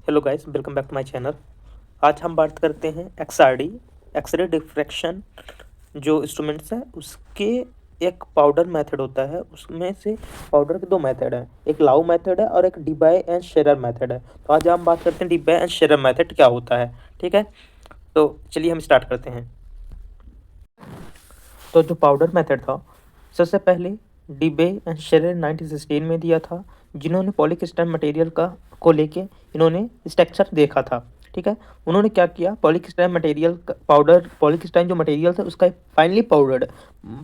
Hello guys, welcome back to my channel. आज हम बात करते हैं XRD, एक्सरे डिफ्रैक्शन जो इंस्ट्रूमेंट्स हैं उसके एक पाउडर मेथड होता है। उसमें से पाउडर के दो मेथड हैं, एक लाउ मेथड है और एक डिबाय एंड शेरर मेथड है। तो आज हम बात करते हैं डिबाय एंड शेरर मेथड क्या होता है। ठीक है, तो चलिए हम स्टार्ट करते हैं। तो जो पाउडर मेथड था, सबसे पहले डिबे एंड शेरर 1916 में दिया था, जिन्होंने पॉलीक्रिस्टलाइन मटेरियल को लेके इन्होंने स्ट्रक्चर देखा था। ठीक है, उन्होंने क्या किया, पॉलीक्रिस्टलाइन मटेरियल का पाउडर, पॉलीक्रिस्टलाइन जो मटेरियल था उसका फाइनली पाउडर्ड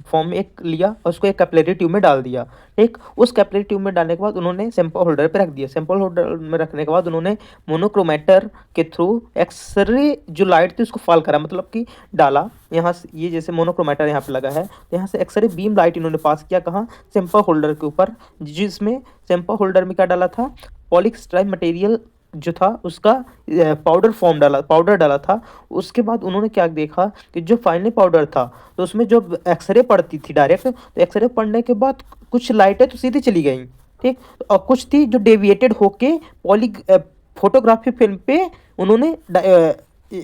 फॉर्म में एक लिया और उसको एक कैपिलरी ट्यूब में डाल दिया। ठीक, उस कैपिलरी ट्यूब में डालने के बाद उन्होंने सैंपल होल्डर पे रख दिया। सैंपल होल्डर में रखने के बाद उन्होंने मोनोक्रोमेटर के थ्रू एक्सरे जो लाइट थी उसको फॉल करा, मतलब कि डाला। यहाँ से ये जैसे मोनोक्रोमेटर यहाँ पे लगा है, तो यहाँ से एक्सरे बीम लाइट इन्होंने पास किया कहाँ, सैंपल होल्डर के ऊपर, जिसमें सैंपल होल्डर में क्या डाला था, पॉलीक्रिस्टलाइन मटेरियल जो था उसका पाउडर डाला था। उसके बाद उन्होंने क्या देखा कि जो फाइनल पाउडर था तो उसमें जो एक्सरे पड़ती थी डायरेक्ट, तो एक्सरे पड़ने के बाद कुछ लाइटें तो सीधी चली गई। ठीक, और कुछ थी जो डेविएटेड होके फोटोग्राफी फिल्म पे उन्होंने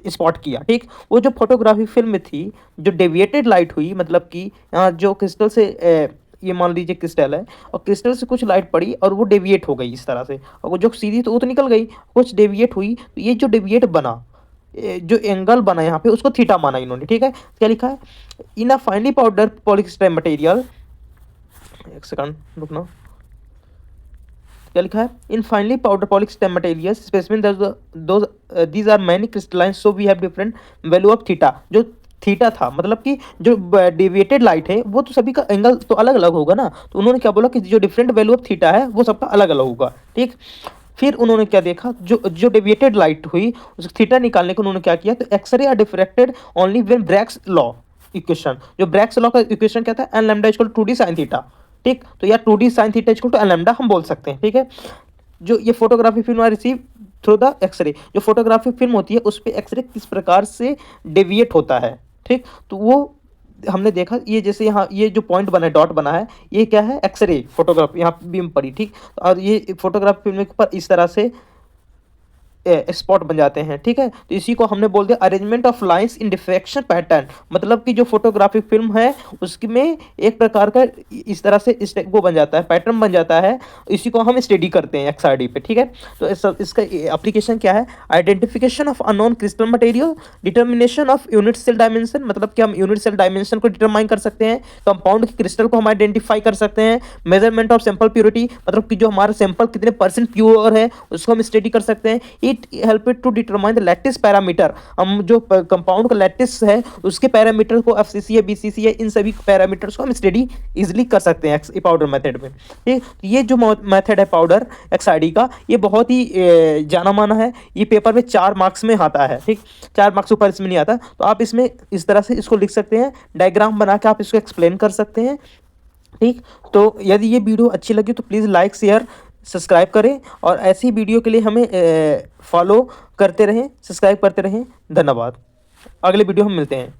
स्पॉट किया। ठीक, वो जो फोटोग्राफी फिल्म थी जो डेविएटेड लाइट हुई, मतलब कि यहाँ जो क्रिस्टल से ये मान लीजिए क्रिस्टल है और क्रिस्टल से कुछ लाइट पड़ी और वो डेविएट हो गई इस तरह से, और वो जो सीधी तो वो तो निकल गई, कुछ डेविएट हुई, तो ये जो डेविएट बना, जो एंगल बना यहाँ पे उसको थीटा माना इन्होंने। ठीक है, क्या लिखा है, in a finely powder polycrystalline material, एक सेकंड रुकना, क्या लिखा है, in finely powder polycrystalline material specimen these are many crystalline so we have different value of theta. जो थीटा था, मतलब कि जो डेविएटेड लाइट है वो तो सभी का एंगल तो अलग अलग होगा ना, तो उन्होंने क्या बोला कि जो डिफरेंट वैल्यू ऑफ थीटा है वो सबका अलग अलग होगा। ठीक, फिर उन्होंने क्या देखा, जो डेविएटेड लाइट हुई उसका थीटा निकालने को उन्होंने क्या किया, तो x ray are diffracted only when Bragg's law equation, जो ब्रैग्स लॉ का इक्वेशन क्या था, N lambda equal to 2d sin theta. ठीक, तो या 2d sin theta equal to N lambda हम बोल सकते हैं। ठीक है, जो ये photography film are receive through the x ray, जो फोटोग्राफी फिल्म होती है उस पर एक्सरे किस प्रकार से डेविएट होता है। ठीक, तो वो हमने देखा, ये जैसे यहाँ ये जो पॉइंट बना है, डॉट बना है, ये क्या है, एक्सरे फोटोग्राफी यहाँ बीम पड़ी। ठीक, और ये फोटोग्राफी फिल्म के ऊपर इस तरह से स्पॉट बन जाते हैं। ठीक है, तो इसी को हमने बोल दिया arrangement of lines in diffraction pattern, मतलब कि जो फोटोग्राफिक फिल्म है उसमें एक प्रकार का इस तरह से वो बन जाता है, पैटर्न बन जाता है, इसी को हम स्टडी करते हैं XRD पे। ठीक है, तो इसका एप्लीकेशन क्या है, identification of unknown crystal material, determination of unit cell dimension, मतलब कि हम यूनिट सेल डायमेंशन को डिटरमाइन कर सकते हैं, कंपाउंड के क्रिस्टल को हम आइडेंटिफाई कर सकते हैं, मेजरमेंट ऑफ सैंपल प्योरिटी, मतलब कि जो हमारा सैंपल कितने % प्योर है उसको हम स्टडी कर सकते हैं। It help it to determine the lattice parameter, हम जो कंपाउंड का लैटिस है उसके पैरामीटर को FCC है, BCC है, इन सभी पैरामीटर्स को हम स्टडी इजीली कर सकते हैं पाउडर मेथड में। ठीक, ये जो मेथड है पाउडर XRD का, ये बहुत ही जाना माना है, ये पेपर में 4 मार्क्स में आता है। ठीक, 4 मार्क्स ऊपर इसमें नहीं आता, तो आप इसमें इस तरह से इसको लिख सकते हैं, डायग्राम बना के आप इसको एक्सप्लेन कर सकते हैं। ठीक, तो यदि ये वीडियो अच्छी लगी तो प्लीज़ लाइक शेयर सब्सक्राइब करें, और ऐसी वीडियो के लिए हमें फॉलो करते रहें, सब्सक्राइब करते रहें। धन्यवाद, अगले वीडियो हम मिलते हैं।